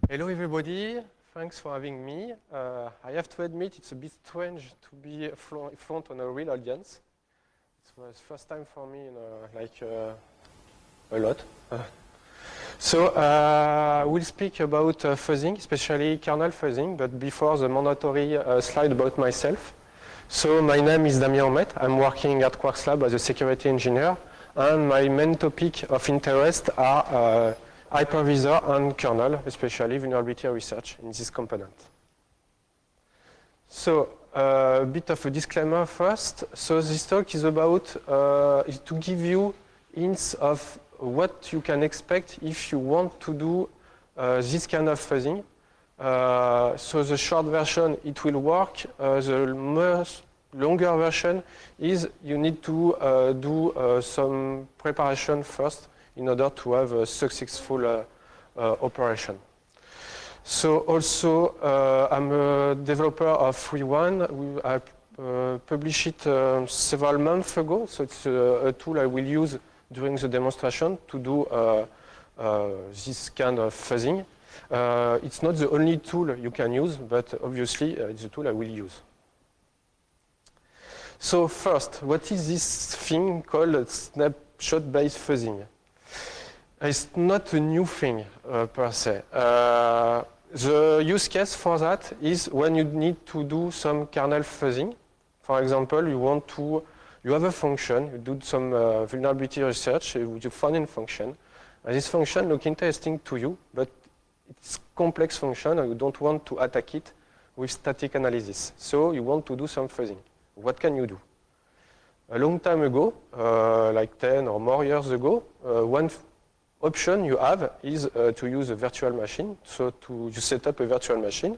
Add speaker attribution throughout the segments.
Speaker 1: Hello everybody, thanks for having me. I have to admit it's a bit strange to be in front on a real audience. It was first time for me, a lot. We'll speak about fuzzing, especially kernel fuzzing, but before the mandatory slide about myself. So my name is Damien Omet. I'm working at Quarks Lab as a security engineer, and my main topic of interest are hypervisor and kernel, especially vulnerability research in this component. So a bit of a disclaimer first. So this talk is about is to give you hints of what you can expect if you want to do this kind of fuzzing. So the short version, it will work. The most longer version is you need to do some preparation first in order to have a successful operation. So also, I'm a developer of FreeOne. I published it several months ago. So it's a tool I will use during the demonstration to do this kind of fuzzing. It's not the only tool you can use, but obviously it's a tool I will use. So first, what is this thing called snapshot-based fuzzing? It's not a new thing per se. The use case for that is when you need to do some kernel fuzzing. For example, you have a function, you do some vulnerability research, you find a function. And this function looks interesting to you, but it's a complex function and you don't want to attack it with static analysis. So you want to do some fuzzing. What can you do? A long time ago, like 10 or more years ago, one option you have is to use a virtual machine. So you set up a virtual machine.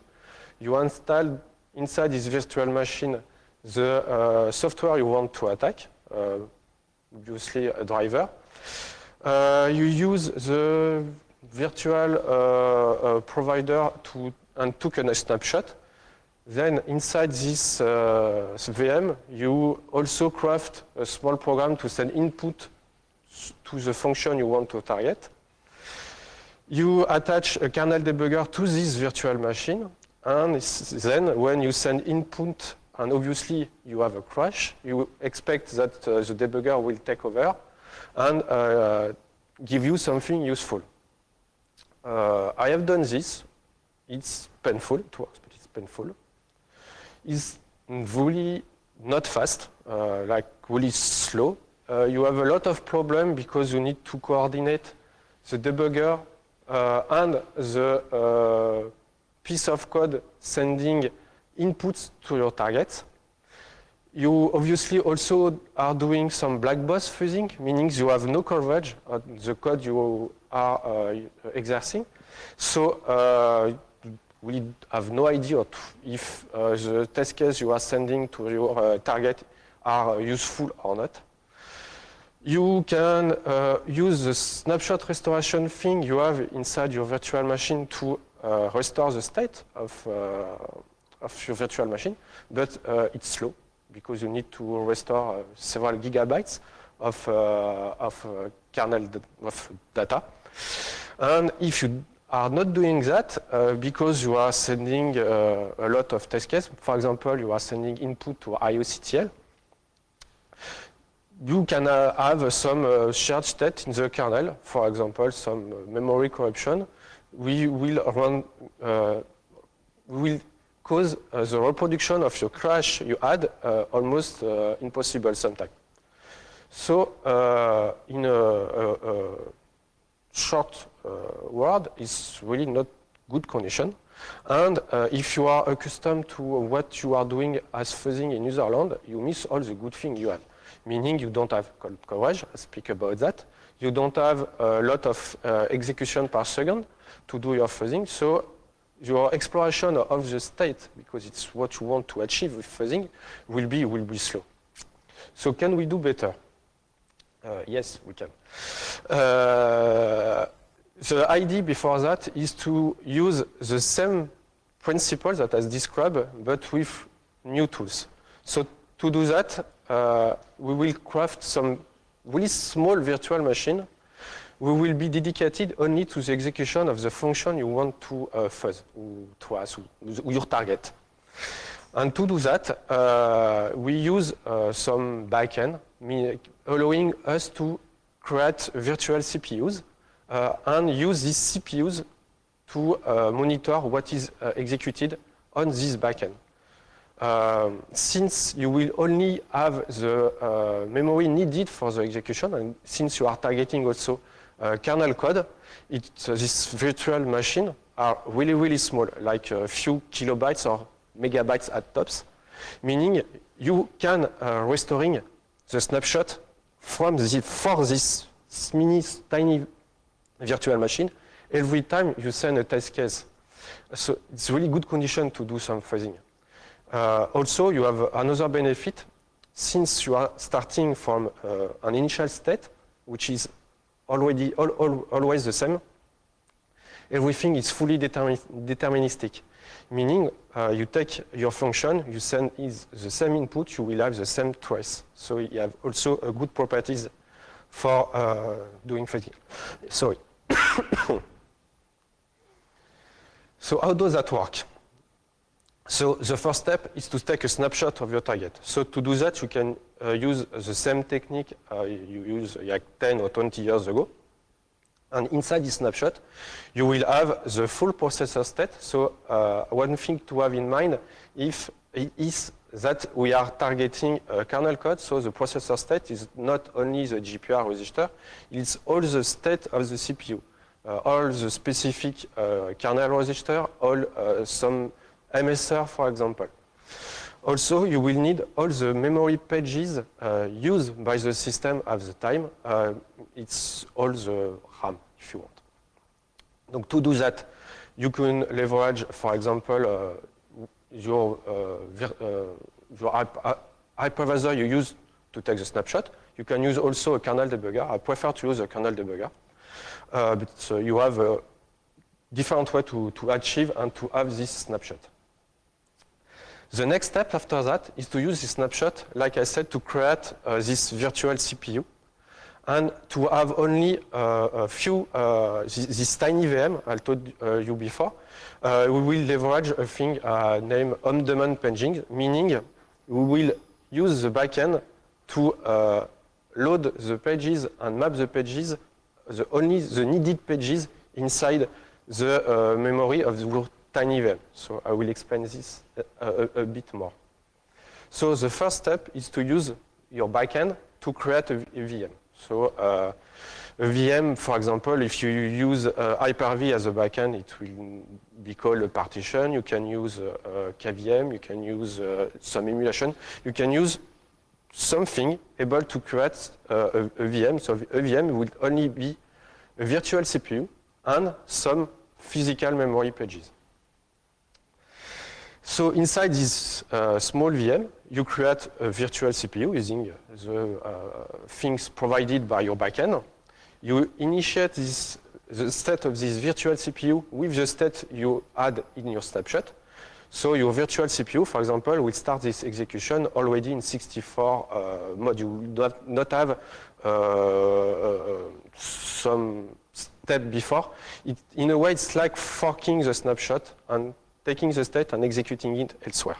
Speaker 1: You install inside this virtual machine the software you want to attack, obviously a driver. You use the virtual provider and took a snapshot. Then inside this VM, you also craft a small program to send input to the function you want to target. You attach a kernel debugger to this virtual machine, and then when you send input, and obviously you have a crash, you expect that the debugger will take over and give you something useful. I have done this. It's painful. It works, but it's painful. It's really not fast, like really slow. You have a lot of problems because you need to coordinate the debugger and the piece of code sending inputs to your targets. You obviously also are doing some black box fuzzing, meaning you have no coverage of the code you are exerting. So we have no idea if the test case you are sending to your target are useful or not. You can use the snapshot restoration thing you have inside your virtual machine to restore the state of your virtual machine, but it's slow because you need to restore several gigabytes of kernel of data. And if you are not doing that because you are sending a lot of test cases, for example, you are sending input to IOCTL, you can have some shared state in the kernel, for example, some memory corruption. We will cause the reproduction of your crash you had almost impossible sometimes. So in a short word, it's really not good condition. And if you are accustomed to what you are doing as fuzzing in user land, you miss all the good things you have. Meaning you don't have coverage, I'll speak about that. You don't have a lot of execution per second to do your fuzzing. So your exploration of the state, because it's what you want to achieve with fuzzing, will be slow. So can we do better? Yes, we can. The idea before that is to use the same principles that I described, but with new tools. So to do that, we will craft some really small virtual machine we will be dedicated only to the execution of the function you want to fuzz, ou trace, ou your target. And to do that, we use some backend, allowing us to create virtual CPUs and use these CPUs to monitor what is executed on this backend. Since you will only have the memory needed for the execution, and since you are targeting also kernel code, this virtual machine are really, really small, like a few kilobytes or megabytes at tops, meaning you can restoring the snapshot from for this tiny virtual machine every time you send a test case. So it's really good condition to do some fuzzing. Also, you have another benefit. Since you are starting from an initial state, which is already always the same, everything is fully deterministic. Meaning, you take your function, you send the same input, you will have the same trace. So you have also a good properties for doing fuzzing. Sorry. So how does that work? So the first step is to take a snapshot of your target. So to do that, you can use the same technique you used like 10 or 20 years ago. And inside this snapshot, you will have the full processor state. So one thing to have in mind is that we are targeting kernel code. So the processor state is not only the GPR register, it's all the state of the CPU. All the specific kernel register, all some MSR, for example. Also, you will need all the memory pages used by the system at the time. It's all the RAM, if you want. Donc, to do that, you can leverage, for example, your hypervisor you use to take the snapshot. You can use also a kernel debugger. I prefer to use a kernel debugger. But you have a different way to achieve and to have this snapshot. The next step after that is to use this snapshot, like I said, to create this virtual CPU and to have only a few, this tiny VM I told you before. We will leverage a thing named on-demand paging, meaning we will use the backend to load the pages and map the pages, only the needed pages inside the memory of the tiny VM. So I will explain this a bit more. So the first step is to use your backend to create a VM. So a VM, for example, if you use Hyper-V as a backend, it will be called a partition. You can use KVM, you can use some emulation. You can use something able to create a VM. So a VM will only be a virtual CPU and some physical memory pages. So inside this small VM, you create a virtual CPU using the things provided by your backend. You initiate the state of this virtual CPU with the state you add in your snapshot. So your virtual CPU, for example, will start this execution already in 64 mode. You will not have some step before. In a way, it's like forking the snapshot and taking the state and executing it elsewhere.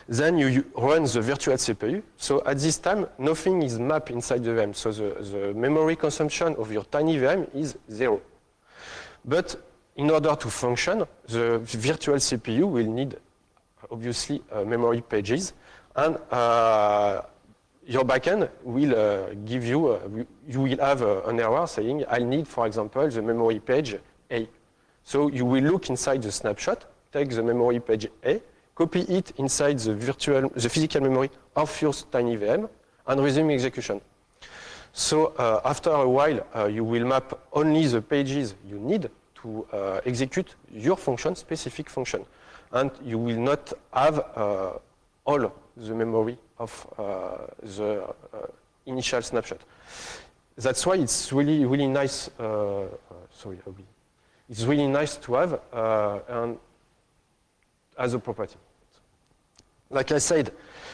Speaker 1: Then you run the virtual CPU. So at this time, nothing is mapped inside the VM. So the memory consumption of your tiny VM is 0. But in order to function, the virtual CPU will need, obviously, memory pages. And your backend will give you, you will have an error saying, I need, for example, the memory page A. So you will look inside the snapshot, take the memory page A, copy it inside the physical memory of your tiny VM, and resume execution. So after a while, you will map only the pages you need to execute your function, specific function. And you will not have all the memory of the initial snapshot. That's why it's really, really nice. It's really nice to have and as a property. Like I said,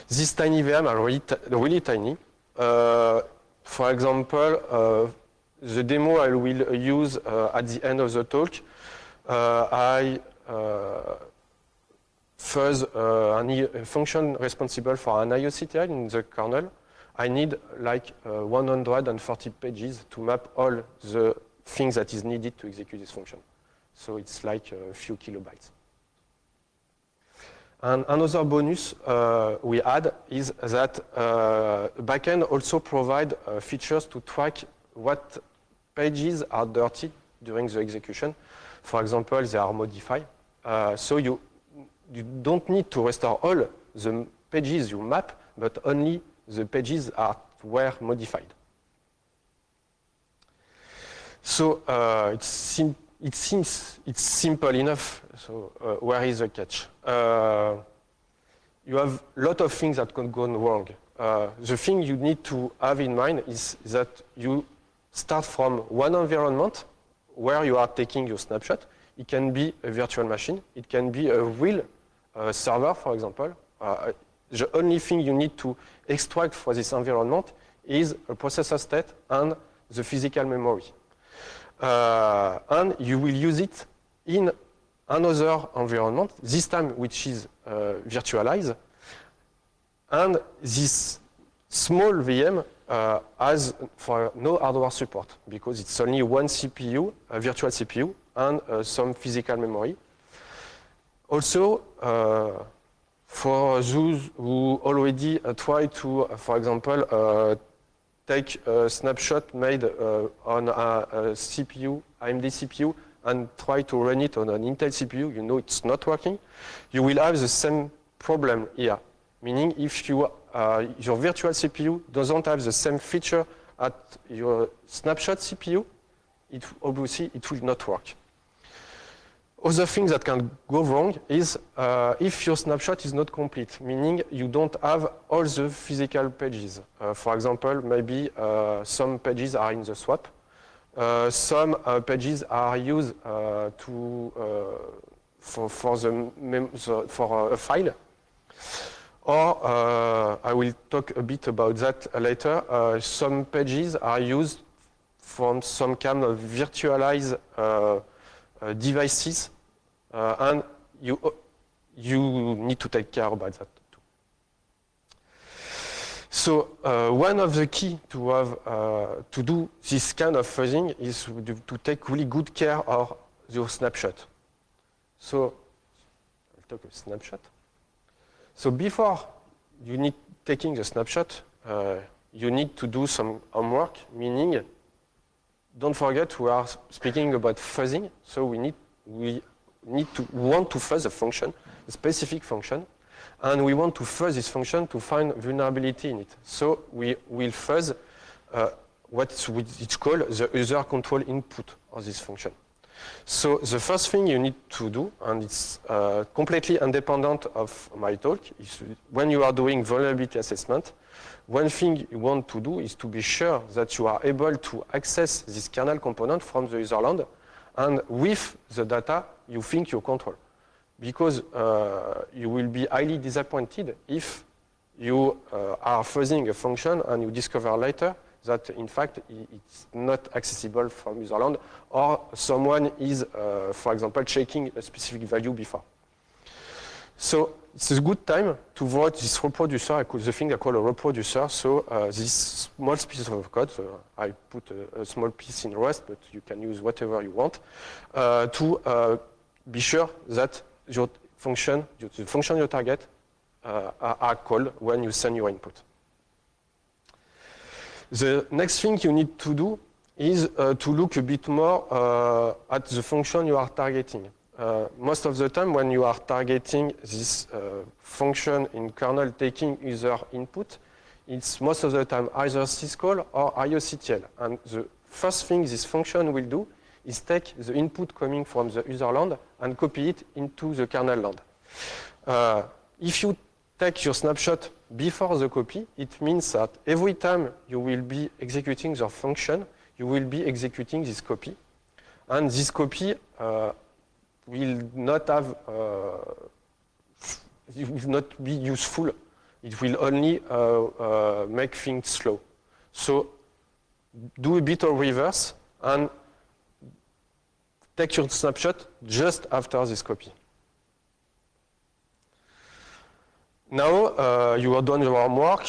Speaker 1: these tiny VM are really tiny. For example, the demo I will use at the end of the talk, I fuzz a function responsible for an IOCTL in the kernel. I need like 140 pages to map all the things that is needed to execute this function. So it's like a few kilobytes. And another bonus we add is that backend also provide features to track what pages are dirty during the execution. For example, they are modified. So you don't need to restore all the pages you map, but only the pages were modified. So it seems it's simple enough. So where is the catch? You have a lot of things that can go wrong. The thing you need to have in mind is that you start from one environment where you are taking your snapshot. It can be a virtual machine. It can be a real server, for example. The only thing you need to extract for this environment is a processor state and the physical memory. And you will use it in another environment, this time which is virtualized. And this small VM has for no hardware support because it's only one CPU, a virtual CPU, and some physical memory. Also, for those who already try to, for example, take a snapshot made on a CPU, AMD CPU, and try to run it on an Intel CPU, you know it's not working. You will have the same problem here, meaning if your virtual CPU doesn't have the same feature at your snapshot CPU, obviously it will not work. Other things that can go wrong is if your snapshot is not complete, meaning you don't have all the physical pages. For example, maybe some pages are in the swap. Some pages are used for a file. Or I will talk a bit about that later. Some pages are used from some kind of virtualized devices, and you need to take care about that too. So one of the key to have to do this kind of fuzzing is to take really good care of your snapshot. So I'll talk a snapshot. So before taking the snapshot, you need to do some homework, meaning don't forget we are speaking about fuzzing, so we want to fuzz a function, a specific function, and we want to fuzz this function to find vulnerability in it. So we will fuzz what it's called the user control input of this function. So the first thing you need to do, and it's completely independent of my talk, is when you are doing vulnerability assessment, one thing you want to do is to be sure that you are able to access this kernel component from the user land and with the data you think you control. Because you will be highly disappointed if you are fuzzing a function and you discover later that in fact it's not accessible from user land, or someone is, for example, checking a specific value before. So it's a good time to write this reproducer, the thing I call a reproducer. So this small piece of code, so I put a small piece in Rust, but you can use whatever you want, to be sure that your function, the function you target, are called when you send your input. The next thing you need to do is to look a bit more at the function you are targeting. Most of the time when you are targeting this function in kernel taking user input, it's most of the time either syscall or IOCTL. And the first thing this function will do is take the input coming from the user land and copy it into the kernel land. If you take your snapshot before the copy, it means that every time you will be executing the function, you will be executing this copy. And this copy will not have, it will not be useful. It will only make things slow. So do a bit of reverse and take your snapshot just after this copy. Now you are done your homework,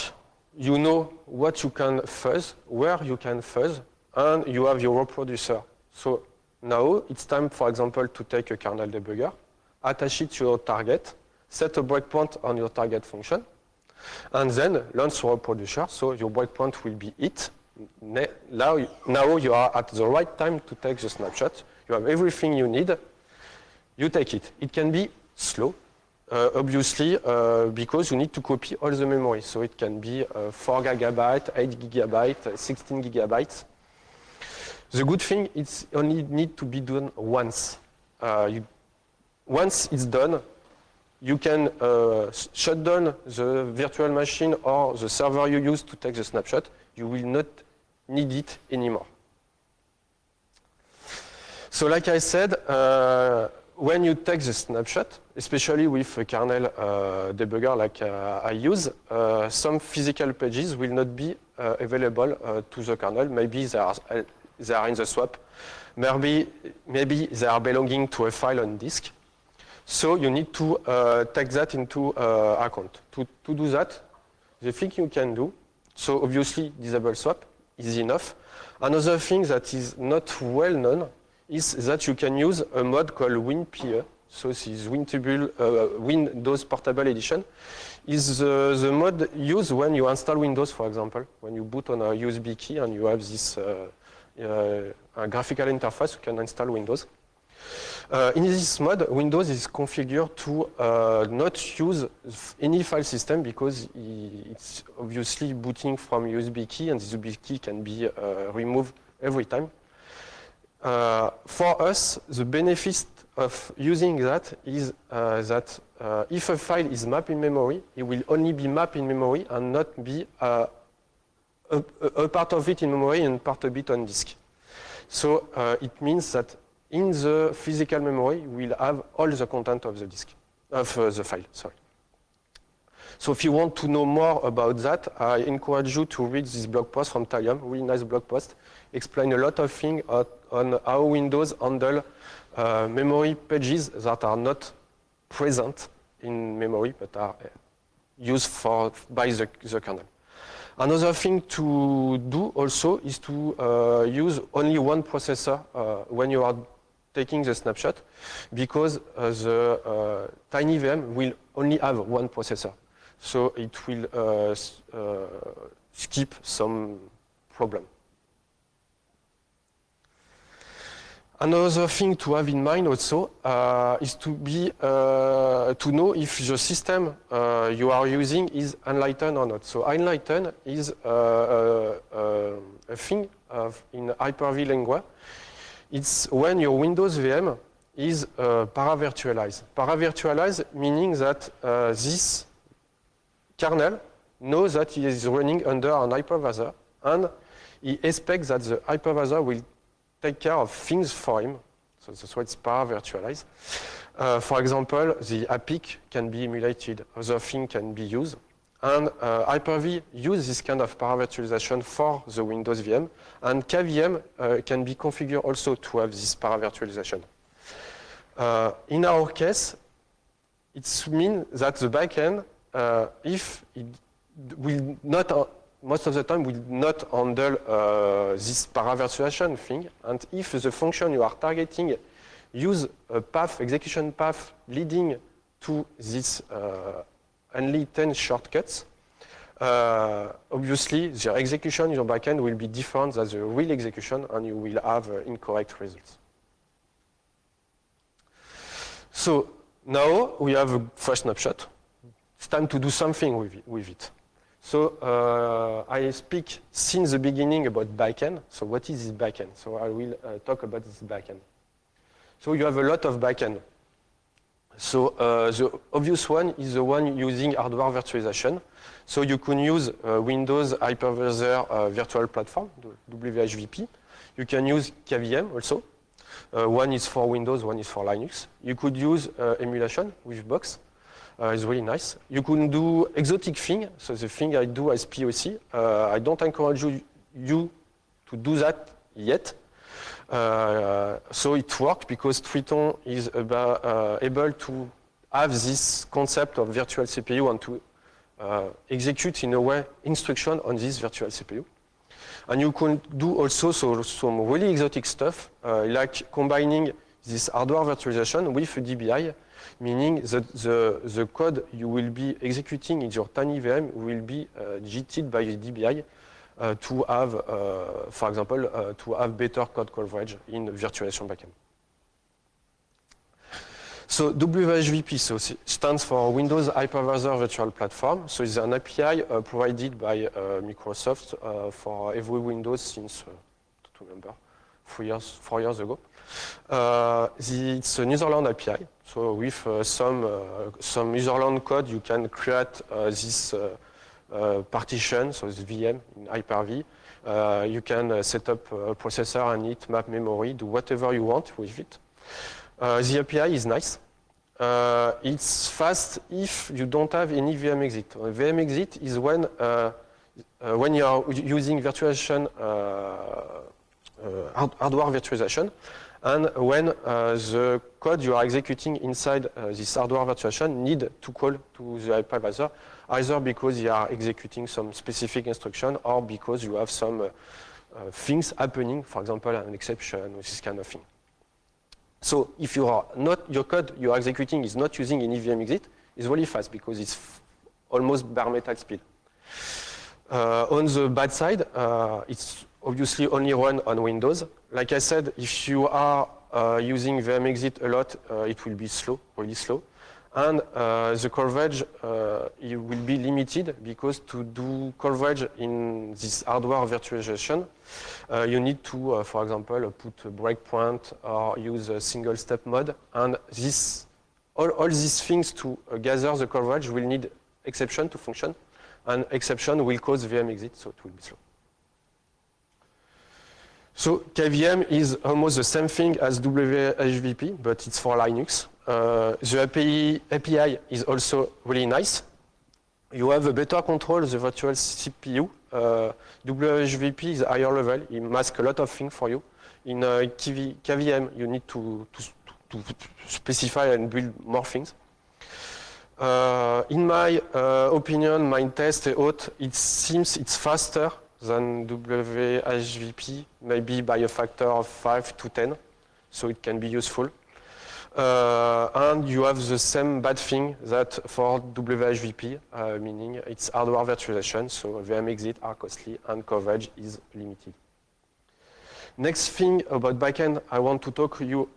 Speaker 1: you know what you can fuzz, where you can fuzz, and you have your reproducer. So now it's time, for example, to take a kernel debugger, attach it to your target, set a breakpoint on your target function, and then launch your reproducer. So your breakpoint will be hit. Now you are at the right time to take the snapshot. You have everything you need. You take it. It can be slow, obviously, because you need to copy all the memory. So it can be 4 GB, 8 GB, 16 GB. The good thing is only need to be done once. Once it's done, you can shut down the virtual machine or the server you use to take the snapshot. You will not need it anymore. So like I said, when you take the snapshot, especially with a kernel debugger like I use, some physical pages will not be available to the kernel. Maybe they are in the swap. Maybe they are belonging to a file on disk. So you need to take that into account. To do that, the thing you can do, so obviously disable swap is enough. Another thing that is not well known is that you can use a mod called WinPE. So this is Windows Portable Edition. Is the mod used when you install Windows, for example, when you boot on a USB key and you have this a graphical interface, you can install Windows. In this mod, Windows is configured to not use any file system because it's obviously booting from USB key, and this USB key can be removed every time. For us, the benefit of using that is that if a file is mapped in memory, it will only be mapped in memory and not be a part of it in memory and part of it on disk. So it means that in the physical memory, we'll have all the content of the disk, of the file, sorry. So if you want to know more about that, I encourage you to read this blog post from Talium, really nice blog post, explain a lot of things on how Windows handle memory pages that are not present in memory, but are used by the kernel. Another thing to do also is to use only one processor when you are taking the snapshot, because the tiny VM will only have one processor. So it will skip some problem. Another thing to have in mind also is to know if the system you are using is enlightened or not. So enlightened is a thing in Hyper-V Lingua. It's when your Windows VM is para-virtualized. Para-virtualized meaning that this kernel knows that he is running under an hypervisor, and he expects that the hypervisor will take care of things for him. So that's why it's para-virtualized. For example, the APIC can be emulated, other things can be used. And Hyper-V uses this kind of para-virtualization for the Windows VM, and KVM can be configured also to have this para-virtualization. In our case, it means that the backend, if it will not, most of the time, will not handle this para-virtualization thing, and if the function you are targeting use a path, execution path leading to this only 10 shortcuts, obviously the execution in your backend will be different than the real execution, and you will have incorrect results. So now we have a first snapshot. It's time to do something with it. So I speak since the beginning about backend. So what is this backend? So I will talk about this backend. So you have a lot of backend. So the obvious one is the one using hardware virtualization. So you can use Windows Hypervisor Virtual Platform, WHVP. You can use KVM also. One is for Windows, one is for Linux. You could use emulation with Box. It's really nice. You can do exotic thing. So the thing I do as POC, I don't encourage you to do that yet. So it works because Triton is able to have this concept of virtual CPU and to execute in a way instruction on this virtual CPU. And you can do also some really exotic stuff, like combining this hardware virtualization with a DBI, meaning that the code you will be executing in your tiny VM will be JITed by the DBI to have, for example, to have better code coverage in virtualization backend. So WHVP stands for Windows Hypervisor Virtual Platform. So it's an API provided by Microsoft for every Windows since, to remember, 4 years ago. It's a userland API. So with some userland code, you can create this partition, so it's VM in Hyper-V. You can set up a processor and it map memory, do whatever you want with it. The API is nice. It's fast if you don't have any VM exit. VM exit is when you are using virtualization, hardware virtualization, and when the code you are executing inside this hardware virtualization need to call to the hypervisor, either because you are executing some specific instruction or because you have some things happening, for example, an exception or this kind of thing. So if you are not, your code you are executing is not using any VM exit, it's really fast because it's almost bare metal speed. On the bad side, it's obviously only run on Windows. Like I said, if you are using VM exit a lot, it will be slow, really slow. And the coverage it will be limited because to do coverage in this hardware virtualization, you need to, for example, put a breakpoint or use a single-step mode. And all these things to gather the coverage will need exception to function. And exception will cause VM exit, so it will be slow. So KVM is almost the same thing as WHVP, but it's for Linux. The API is also really nice. You have a better control of the virtual CPU. WHVP is higher level. It masks a lot of things for you. In KVM, you need to specify and build more things. In my opinion, my test it seems it's faster than WHVP, maybe by a factor of 5 to 10, so it can be useful. And you have the same bad thing that for WHVP, meaning it's hardware virtualization, so VM exit are costly and coverage is limited. Next thing about backend, I want to talk to you.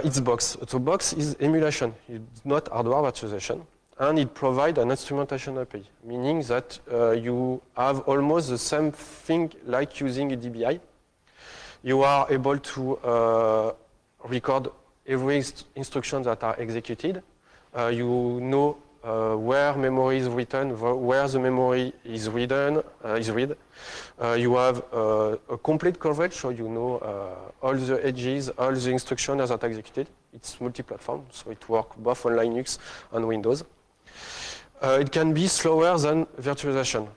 Speaker 1: It's Box. So Box is emulation. It's not hardware virtualization. And it provides an instrumentation API, meaning that you have almost the same thing like using a DBI. You are able to record every instruction that are executed. You know where memory is written, where the memory is read. You have a complete coverage, so you know all the edges, all the instructions that are executed. It's multi-platform, so it works both on Linux and Windows. It can be slower than virtualization.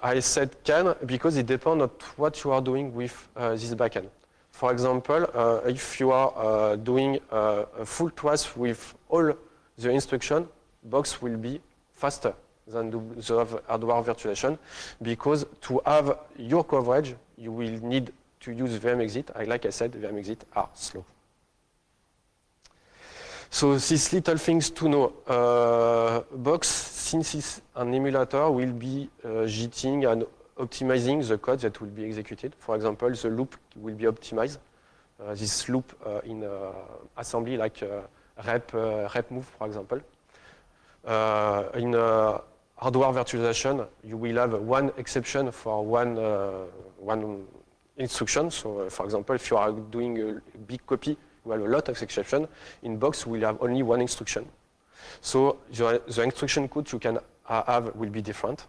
Speaker 1: I said can because it depends on what you are doing with this backend. For example, if you are doing a full trace with all the instructions, Box will be faster than the hardware virtualization because to have your coverage, you will need to use VM exit. Like I said, VM exit are slow. So these little things to know. Box, since it's an emulator, will be JITing and optimizing the code that will be executed. For example, the loop will be optimized. This loop in assembly, like rep move, for example. In hardware virtualization, you will have one exception for one instruction. So, for example, if you are doing a big copy, you have a lot of exceptions. In Box, we will have only one instruction. So the instruction code you can have will be different.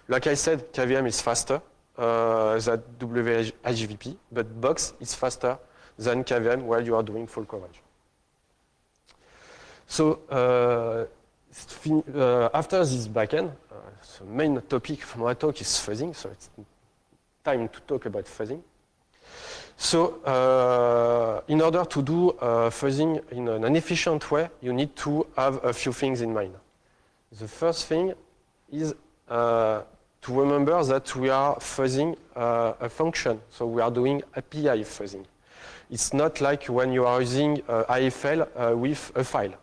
Speaker 1: Like I said, KVM is faster than WHVP, but Box is faster than KVM while you are doing full coverage. So after this backend, the main topic of my talk is fuzzing, so it's time to talk about fuzzing. So in order to do fuzzing in an efficient way, you need to have a few things in mind. The first thing is to remember that we are fuzzing a function, so we are doing API fuzzing. It's not like when you are using AFL with a file.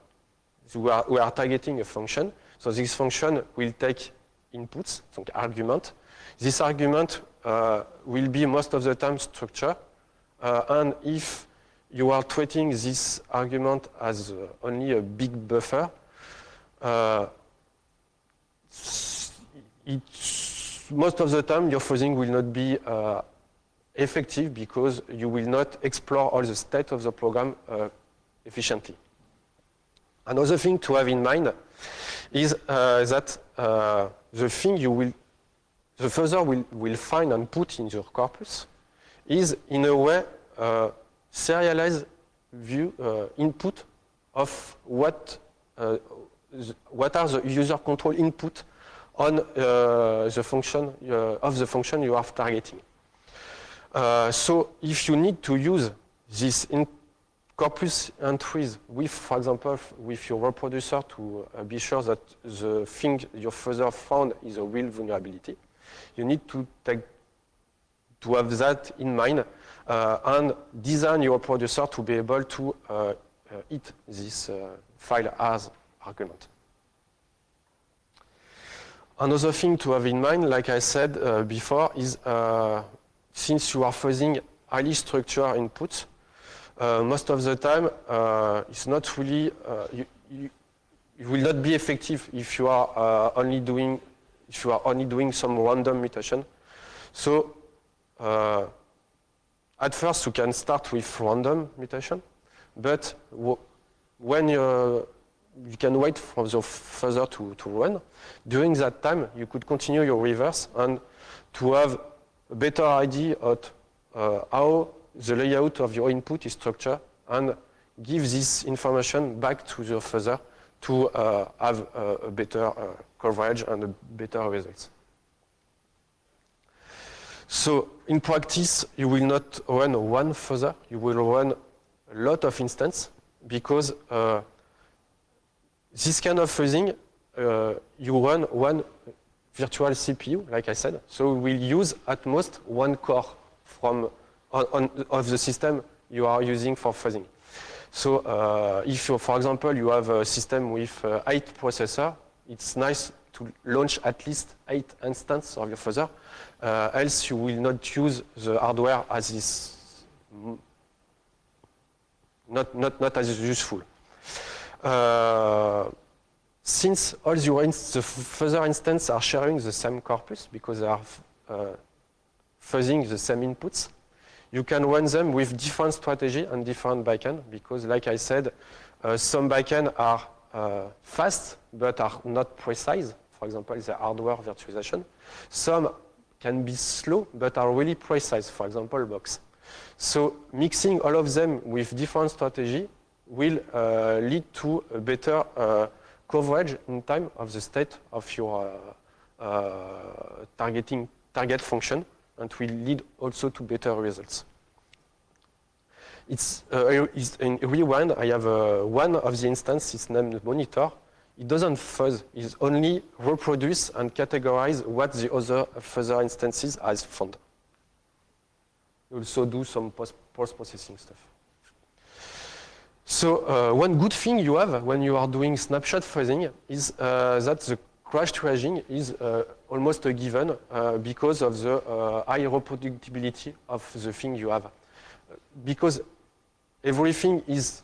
Speaker 1: So we are targeting a function, so this function will take inputs, so argument. This argument will be most of the time structure, and if you are treating this argument as only a big buffer, most of the time your fuzzing will not be effective because you will not explore all the state of the program efficiently. Another thing to have in mind is that the thing the fuzzer will find and put in your corpus is in a way serialized view input of what are the user control input on the function of the function you are targeting. So if you need to use this corpus entries with, for example, with your reproducer to be sure that the thing your fuzzer found is a real vulnerability, you need to have that in mind and design your reproducer to be able to hit this file as argument. Another thing to have in mind, like I said before, is since you are fuzzing highly structured inputs, most of the time it's not really you will not be effective if you are only doing some random mutation. So at first you can start with random mutation, but when you can wait for the fuzzer to run. During that time, you could continue your reverse and to have a better idea of how the layout of your input is structured and give this information back to the fuzzer to have a better coverage and a better results. So in practice, you will not run one fuzzer, you will run a lot of instances because this kind of fuzzing, you run one virtual CPU, like I said. So we'll use at most one core of the system you are using for fuzzing. So if, for example, you have a system with 8 processors, it's nice to launch at least 8 instances of your fuzzer. Else you will not use the hardware as is not as useful. Since all the fuzzer instances are sharing the same corpus because they are fuzzing the same inputs, you can run them with different strategy and different backend because, like I said, some backend are fast but are not precise. For example, the hardware virtualization. Some can be slow but are really precise. For example, Box. So mixing all of them with different strategy will lead to a better coverage in time of the state of your target function, and will lead also to better results. In Rewind, I have one of the instances named monitor. It doesn't fuzz, it only reproduce and categorize what the other fuzzer instances has found. You also do some post-processing stuff. So one good thing you have when you are doing snapshot fuzzing is that the crash triaging is almost a given because of the high reproducibility of the thing you have. Because everything is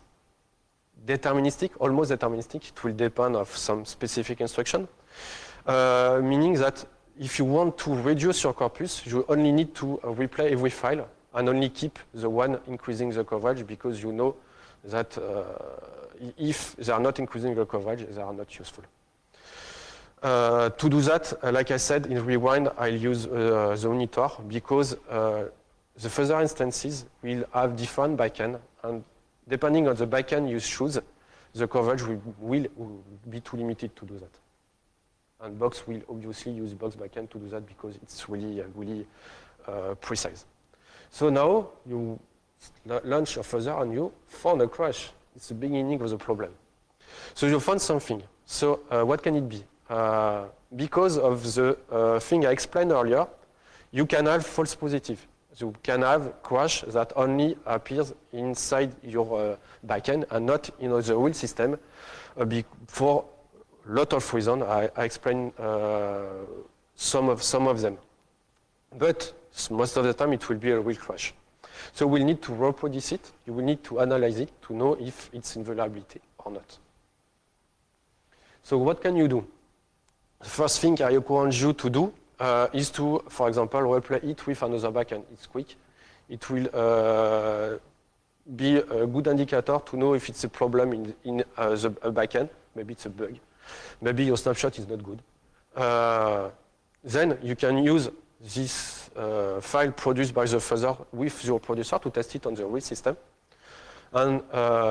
Speaker 1: deterministic, almost deterministic, it will depend on some specific instruction, meaning that if you want to reduce your corpus, you only need to replay every file and only keep the one increasing the coverage because you know that if they are not increasing the coverage, they are not useful. To do that, like I said, in Rewind, I'll use the monitor because the fuzzer instances will have different backend, and depending on the backend you choose, the coverage will be too limited to do that. And Box will obviously use Box backend to do that because it's really precise. So now you launch your fuzzer and you found a crash. It's the beginning of the problem. So you found something. So what can it be? Because of the thing I explained earlier, you can have false positive. You can have crash that only appears inside your backend and not in the real system for a lot of reasons. I explained some of them. But most of the time it will be a real crash. So we'll need to reproduce it. You will need to analyze it to know if it's invulnerability or not. So what can you do? The first thing I encourage you to do is to, for example, replay it with another backend. It's quick. It will be a good indicator to know if it's a problem in the backend. Maybe it's a bug. Maybe your snapshot is not good. Then you can use this file produced by the fuzzer with your producer to test it on the real system. And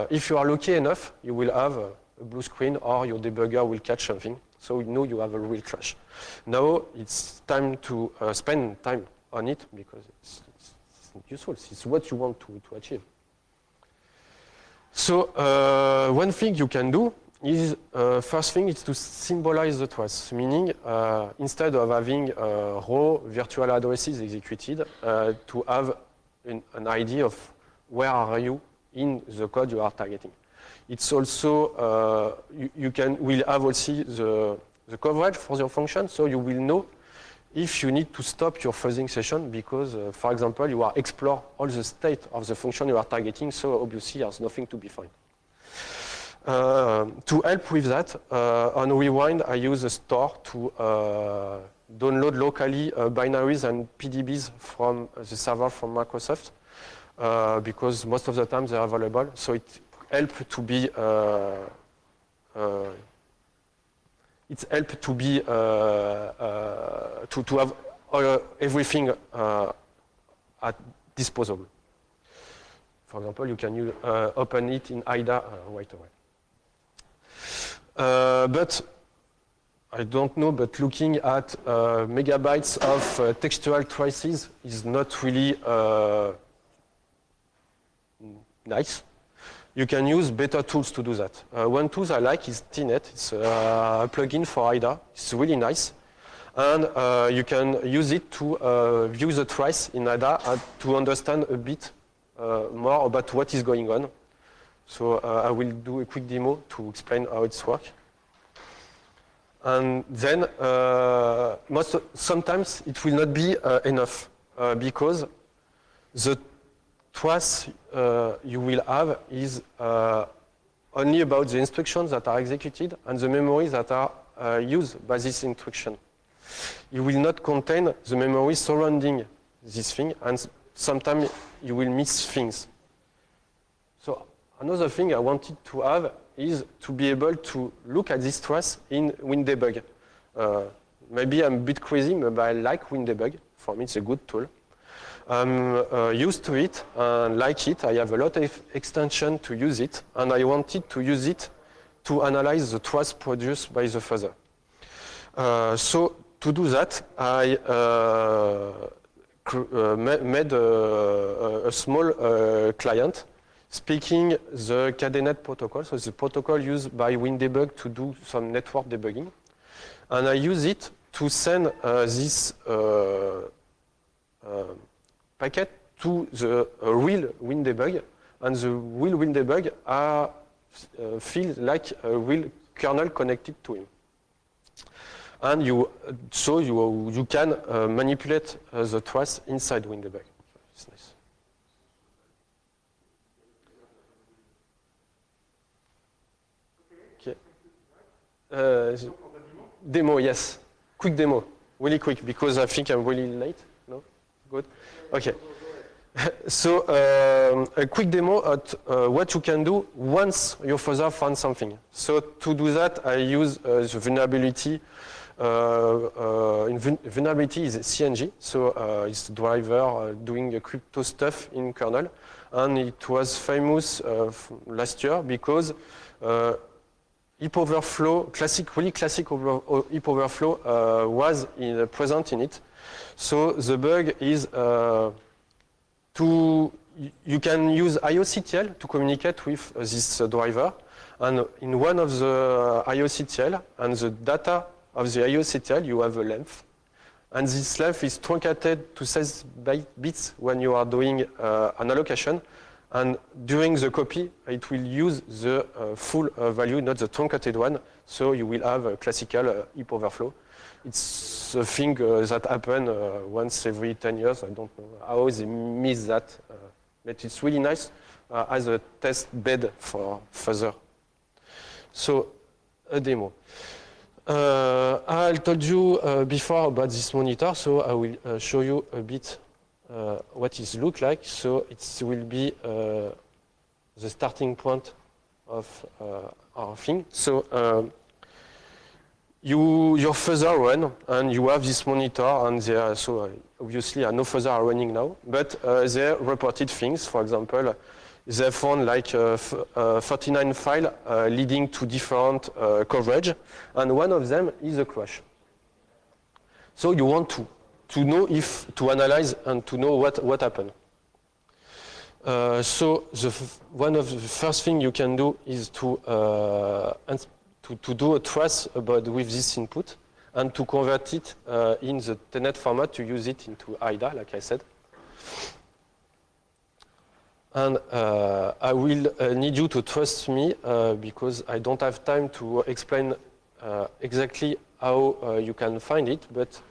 Speaker 1: if you are lucky enough, you will have a blue screen or your debugger will catch something. So you know you have a real crash. Now it's time to spend time on it because it's useful. It's what you want to achieve. So one thing you can do is, first thing is to symbolize the trust, meaning instead of having raw virtual addresses executed, to have an idea of where are you in the code you are targeting. It's also, will have also the coverage for your function, so you will know if you need to stop your fuzzing session because, for example, you are explore all the state of the function you are targeting, so obviously there's nothing to be found. To help with that, on Rewind, I use a store to download locally binaries and PDBs from the server from Microsoft because most of the time they're available, so it helps to be to have everything at disposal. For example, you can open it in IDA right away. But I don't know, but looking at megabytes of textual traces is not really nice. You can use better tools to do that. One tool I like is TNet. It's a plugin for IDA. It's really nice. And you can use it to view the trace in IDA and to understand a bit more about what is going on. So I will do a quick demo to explain how it's works. And then sometimes it will not be enough because the trace you will have is only about the instructions that are executed and the memories that are used by this instruction. You will not contain the memory surrounding this thing, and sometimes you will miss things. So another thing I wanted to have is to be able to look at this trace in WinDebug. Maybe I'm a bit crazy, but I like WinDebug. For me, it's a good tool. I'm used to it and like it. I have a lot of extensions to use it, and I wanted to use it to analyze the trace produced by the fuzzer. So to do that, I made a small client speaking the Cadenet protocol. So it's the protocol used by WinDebug to do some network debugging. And I use it to send this packet to the real WinDebug. And the real WinDebug feels like a real kernel connected to him. And you can manipulate the trace inside WinDebug. It's nice. Okay. Demo, yes. Quick demo, really quick, because I think I'm really late. No? Good? Okay. So a quick demo at what you can do once your fuzzer finds something. So to do that, I use the vulnerability vulnerability is CNG, so it's the driver doing crypto stuff in kernel. And it was famous last year because heap overflow, really classic heap overflow was present in it. So the bug is you can use IOCTL to communicate with this driver. And in one of the IOCTL and the data of the IOCTL, you have a length. And this length is truncated to 6 bits when you are doing an allocation. And during the copy, it will use the full value, not the truncated one. So you will have a classical heap overflow. It's a thing that happens once every 10 years. I don't know how they miss that. But it's really nice as a test bed for further. So, a demo. I told you before about this monitor, so I will show you a bit what it looks like. So it will be the starting point of our thing. So your fuzzer run, and you have this monitor, and there so obviously no fuzzer are running now, but they reported things. For example, they found like 39 files leading to different coverage, and one of them is a crash. So you want to know to analyze and to know what happened. So one of the first thing you can do is to do a trace with this input and to convert it in the Telnet format to use it into IDA, like I said. And I will need you to trust me because I don't have time to explain exactly how you can find it. But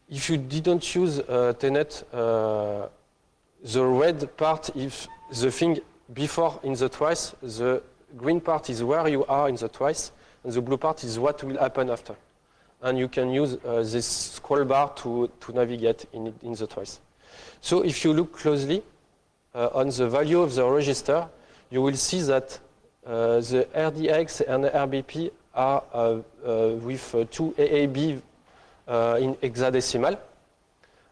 Speaker 1: if you didn't use Telnet, the red part is the thing before in the trace, the green part is where you are in the trace, and the blue part is what will happen after. And you can use this scroll bar to navigate in the trace. So if you look closely on the value of the register, you will see that the RDX and RBP are with 2 AAB in hexadecimal.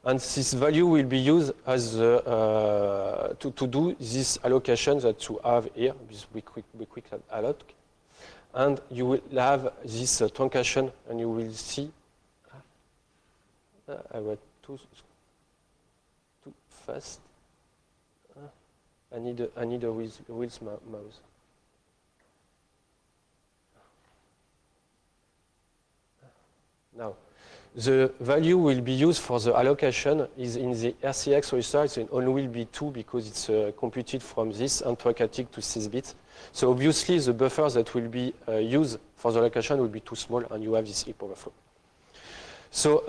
Speaker 1: And this value will be used as to do this allocation that you have here, this quick alloc. And you will have this truncation, and you will see. I went too fast. I need a wheels mouse. Now, the value will be used for the allocation is in the RCX register. It only will be 2 because it's computed from this and truncated to 6 bits. So obviously the buffer that will be used for the allocation will be too small, and you have this heap overflow. So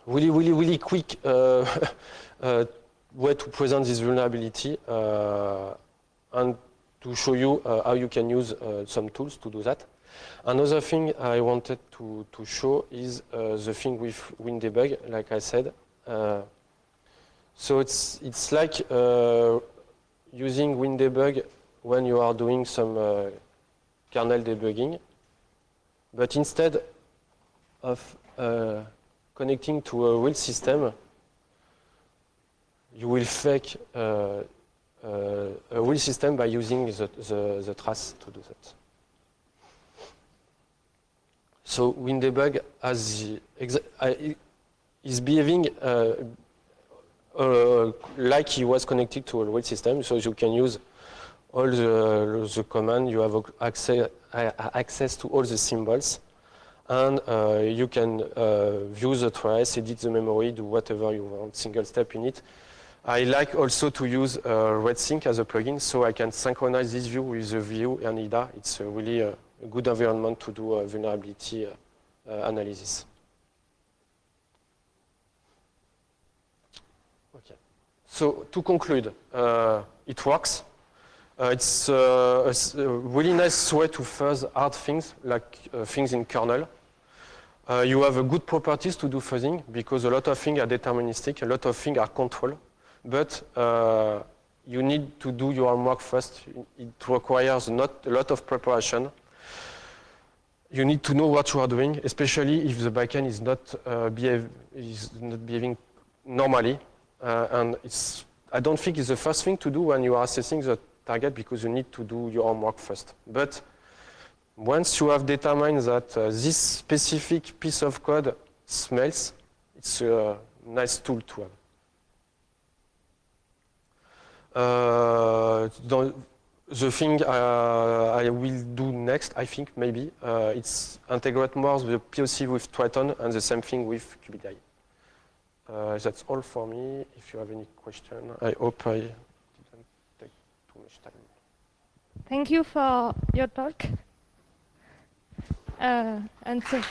Speaker 1: really quick way to present this vulnerability and to show you how you can use some tools to do that. Another thing I wanted to show is the thing with WinDebug, like I said. So it's like using WinDebug when you are doing some kernel debugging, but instead of connecting to a real system, you will fake a real system by using the trace to do that. So WinDebug is behaving like he was connected to a real system. So you can use all the command. You have access to all the symbols, and you can view the trace, edit the memory, do whatever you want, single step in it. I like also to use RedSync as a plugin, so I can synchronize this view with the view and IDA. It's really a good environment to do vulnerability analysis. Okay. So to conclude, it works. It's a really nice way to fuzz hard things, like things in kernel. You have good properties to do fuzzing because a lot of things are deterministic, a lot of things are controlled. But you need to do your homework first. It requires not a lot of preparation. you need to know what you are doing, especially if the backend is not behaving normally. And I don't think it's the first thing to do when you are assessing the target, because you need to do your homework first. But once you have determined that this specific piece of code smells, it's a nice tool to have. The thing I will do next, I think, maybe, it's integrate more the POC with Triton and the same thing with QBDI. That's all for me. If you have any question, I hope I didn't take too much time.
Speaker 2: Thank you for your talk. And so